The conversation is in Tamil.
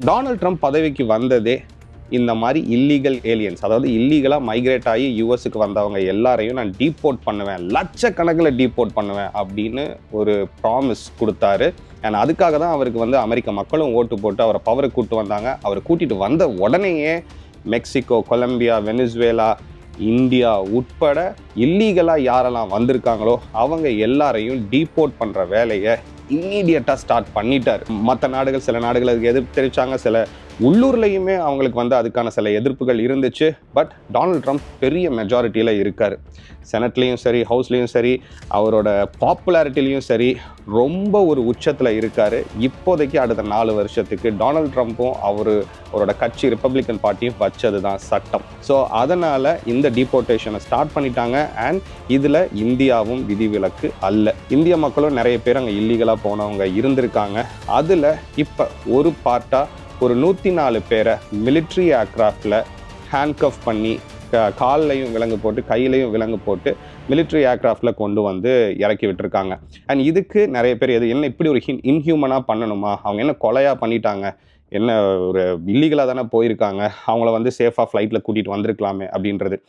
டொனால்ட் ட்ரம்ப் பதவிக்கு வந்ததே இந்த மாதிரி இல்லீகல் ஏலியன்ஸ், அதாவது இல்லீகலாக மைக்ரேட் ஆகி யூஎஸ்க்கு வந்தவங்க எல்லாரையும் நான் டீபோர்ட் பண்ணுவேன், லட்சக்கணக்கில் டீபோர்ட் பண்ணுவேன் அப்படின்னு ஒரு ப்ராமிஸ் கொடுத்தாரு. அண்ட் அதுக்காக தான் அவருக்கு வந்து அமெரிக்க மக்களும் ஓட்டு போட்டு அவரை பவருக்கு கூப்பிட்டு வந்தாங்க. அவர் கூட்டிகிட்டு வந்த உடனேயே மெக்சிகோ, கொலம்பியா, வெனிசுவேலா, இந்தியா உட்பட இல்லீகலாக யாரெல்லாம் வந்திருக்காங்களோ அவங்க எல்லாரையும் டீபோர்ட் பண்ணுற வேலையை இம்மீடியட்டாக ஸ்டார்ட் பண்ணிட்டார். மற்ற நாடுகள், சில நாடுகள் அதுக்கு எதிர்ப்பு தெரிவித்தாங்க. சில உள்ளூர்லேயுமே அவங்களுக்கு வந்து அதுக்கான சில எதிர்ப்புகள் இருந்துச்சு. பட் டொனால்ட் ட்ரம்ப் பெரிய மெஜாரிட்டியில் இருக்கார். செனட்லேயும் சரி, ஹவுஸ்லேயும் சரி, அவரோட பாப்புலாரிட்டிலையும் சரி ரொம்ப ஒரு உச்சத்தில் இருக்கார். இப்போதைக்கு அடுத்த 4 வருஷத்துக்கு டொனால்ட் ட்ரம்ப்பும் அவரோட கட்சி ரிப்பப்ளிக்கன் பார்ட்டியும் வச்சது தான் சட்டம். ஸோ அதனால் இந்த டீபோர்ட்டேஷனை ஸ்டார்ட் பண்ணிட்டாங்க. அண்ட் இதில் இந்தியாவும் விதிவிலக்கு அல்ல. இந்திய மக்களும் நிறைய பேர் அங்கே இல்லீகலாக போனவங்க இருந்திருக்காங்க. அதில் இப்போ ஒரு பார்ட்டாக ஒரு 104 பேரை மிலிட்ரி ஏர்க்ராஃப்டில் ஹேண்ட்கஃப் பண்ணி கால்லையும் விலங்கு போட்டு கையிலையும் விலங்கு போட்டு மிலிட்ரி ஏர்க்ராஃப்டில் கொண்டு வந்து இறக்கி விட்டுருக்காங்க. அண்ட் இதுக்கு நிறைய பேர் என்ன இப்படி ஒரு இன்ஹியூமனாக பண்ணணுமா, அவங்க என்ன கொலையாக பண்ணிட்டாங்க, என்ன ஒரு இல்லீகலாக தானே போயிருக்காங்க, அவங்கள வந்து சேஃபாக ஃப்ளைட்டில் கூட்டிகிட்டு வந்திருக்கலாமே அப்படின்றது.